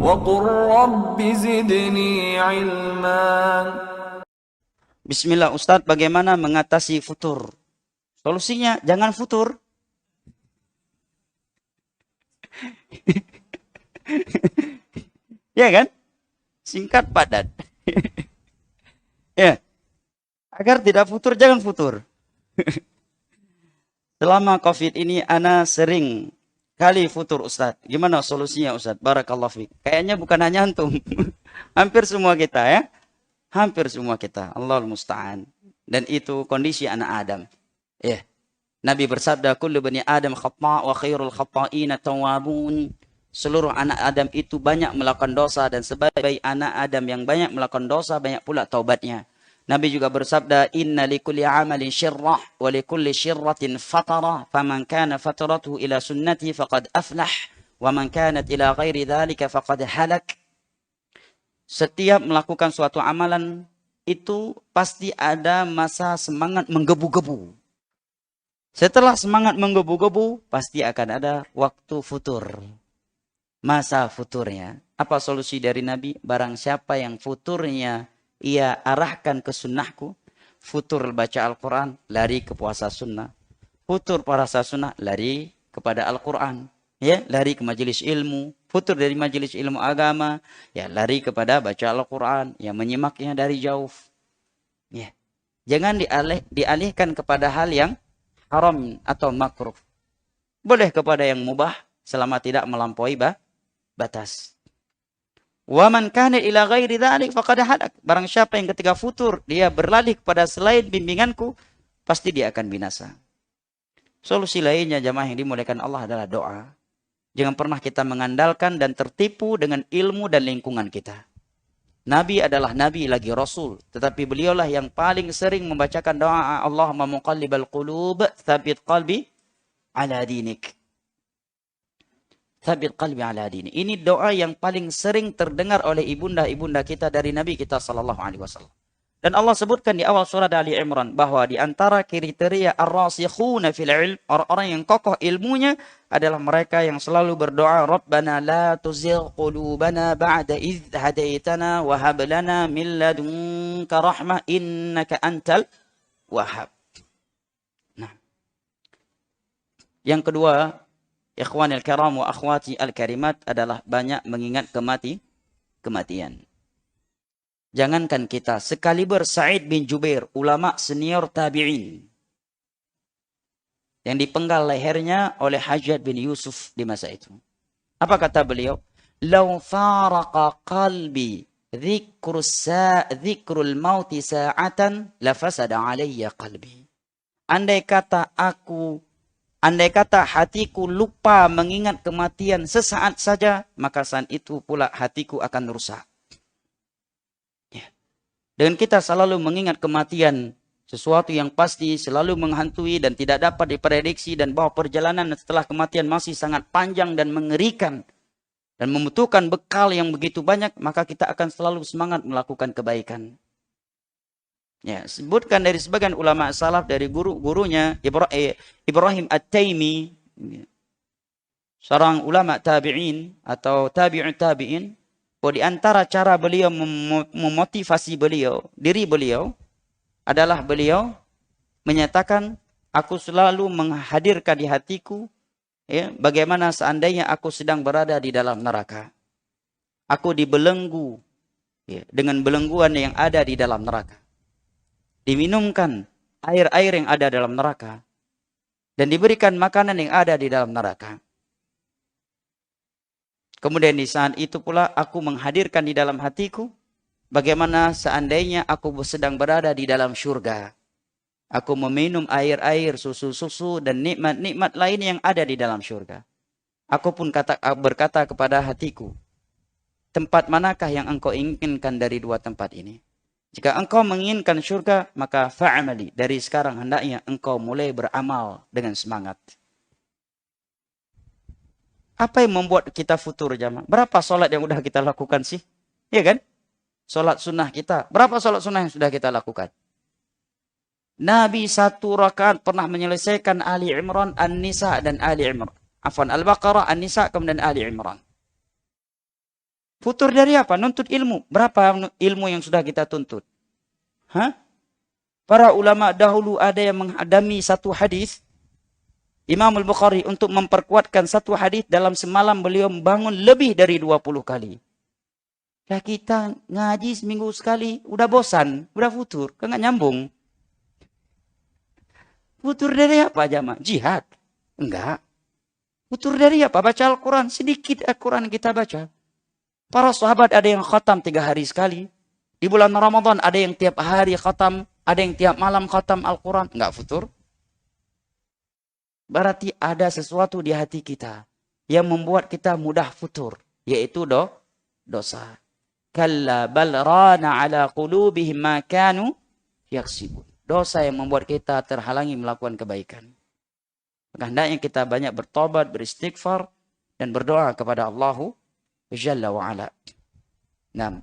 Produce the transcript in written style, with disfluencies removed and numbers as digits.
وقل رب زدني علما. Bismillah Ustadz, bagaimana mengatasi futur? Solusinya jangan futur. Ya kan? Singkat padat. Ya, agar tidak futur jangan futur. Selama COVID ini ana sering kali futur Ustadz. Gimana solusinya Ustadz? Barakallahu fiik. Kayaknya bukan hanya antum. Hampir semua kita ya. Hampir semua kita. Allahul musta'an. Dan itu kondisi anak Adam. Ya. Nabi bersabda, kullu bani Adam khata' wa khairul khata'ina tawwabun. Seluruh anak Adam itu banyak melakukan dosa dan sebaik-baik anak Adam yang banyak melakukan dosa banyak pula taubatnya. Nabi juga bersabda, inna likulli amalin syirrah wa likulli syirratin fatarah, faman kana fataratuhu ila sunnati faqad aflah, wa man kanat ila ghairi dhalika faqad halak. Setiap melakukan suatu amalan itu pasti ada masa semangat menggebu-gebu. Setelah semangat menggebu-gebu, pasti akan ada waktu futur. Masa futurnya. Apa solusi dari Nabi? Barang siapa yang futurnya ia arahkan ke sunnahku, futur baca Al-Quran, lari ke puasa sunnah. Futur puasa sunnah, lari kepada Al-Quran. Ya, lari ke majelis ilmu, futur dari majelis ilmu agama, ya lari kepada baca Al-Quran, ya menyimaknya dari jauh. Ya. Jangan dialihkan kepada hal yang haram atau makruh. Boleh kepada yang mubah selama tidak melampaui batas. Wa man kana ila ghairi dzalik faqad halak. Barang siapa yang ketika futur dia berlari kepada selain bimbinganku, pasti dia akan binasa. Solusi lainnya jamaah yang dimuliakan Allah adalah doa. Jangan pernah kita mengandalkan dan tertipu dengan ilmu dan lingkungan kita. Nabi adalah Nabi lagi Rasul. Tetapi beliaulah yang paling sering membacakan doa Allahumma muqallibal qulub tsabbit qalbi ala dinik. Tsabbit qalbi ala dinik. Ini doa yang paling sering terdengar oleh ibunda-ibunda kita dari Nabi kita sallallahu alaihi wasallam. Dan Allah sebutkan di awal surah Ali Imran bahwa di antara kriteria ar-rasikhuna fil ilm, orang-orang yang kokoh ilmunya adalah mereka yang selalu berdoa, Rabbana la tuzigh qulubana ba'da idh hadaitana wa hab lana min ladunka rahmah innaka antal wahhab. Nah. Yang kedua, ikhwanil karam wa akhwati al-karimat adalah banyak mengingat kematian. Jangankan kita, sekaliber Sa'id bin Jubair, ulama senior tabi'in, yang dipenggal lehernya oleh Hajjaj bin Yusuf di masa itu. Apa kata beliau? Lau faraqa qalbi dzikrul mauti sa'atan lafasada alayya qalbi. Andai kata hatiku lupa mengingat kematian sesaat saja, maka saat itu pula hatiku akan rusak. Dengan kita selalu mengingat kematian, sesuatu yang pasti selalu menghantui dan tidak dapat diprediksi, dan bahwa perjalanan setelah kematian masih sangat panjang dan mengerikan dan membutuhkan bekal yang begitu banyak, maka kita akan selalu semangat melakukan kebaikan. Ya, sebutkan dari sebagian ulama salaf dari gurunya Ibrahim At-Taimi, seorang ulama tabi'in atau tabi'ut tabi'in, bahwa di antara cara beliau memotivasi diri beliau adalah beliau menyatakan, aku selalu menghadirkan di hatiku ya, bagaimana seandainya aku sedang berada di dalam neraka. Aku dibelenggu ya, dengan belengguan yang ada di dalam neraka. Diminumkan air-air yang ada dalam neraka. Dan diberikan makanan yang ada di dalam neraka. Kemudian di saat itu pula aku menghadirkan di dalam hatiku bagaimana seandainya aku sedang berada di dalam syurga. Aku meminum air-air, susu-susu dan nikmat-nikmat lain yang ada di dalam syurga. Aku pun berkata kepada hatiku, tempat manakah yang engkau inginkan dari dua tempat ini? Jika engkau menginginkan syurga, maka fa'amali. Dari sekarang hendaknya engkau mulai beramal dengan semangat. Apa yang membuat kita futur jamaah? Berapa sholat yang sudah kita lakukan sih? Iya kan? Sholat sunnah kita. Berapa sholat sunnah yang sudah kita lakukan? Nabi 1 rakaat pernah menyelesaikan Ali Imran, An-Nisa dan Ali Imran. Afwan, Al-Baqarah, An-Nisa, kemudian Ali Imran. Futur dari apa? Nuntut ilmu. Berapa ilmu yang sudah kita tuntut? Hah? Para ulama dahulu ada yang menghadami satu hadis. Imam Al-Bukhari untuk memperkuatkan satu hadis dalam semalam beliau membangun lebih dari 20 kali. Ya kita ngaji seminggu sekali, udah bosan, udah futur, kan nggak nyambung. Futur dari apa jamaah? Jihad? Enggak. Futur dari apa? Baca Al-Quran. Sedikit Al-Quran kita baca. Para sahabat ada yang khatam 3 hari sekali. Di bulan Ramadan ada yang tiap hari khatam, ada yang tiap malam khatam Al-Quran. Enggak futur. Berarti ada sesuatu di hati kita yang membuat kita mudah futur. Yaitu dosa. Kalla bal rana ala qulubihim ma kanu yaksibun. Dosa yang membuat kita terhalangi melakukan kebaikan. Maka hendaknya kita banyak bertobat, beristighfar, dan berdoa kepada Allah Jalla wa'ala. Nah,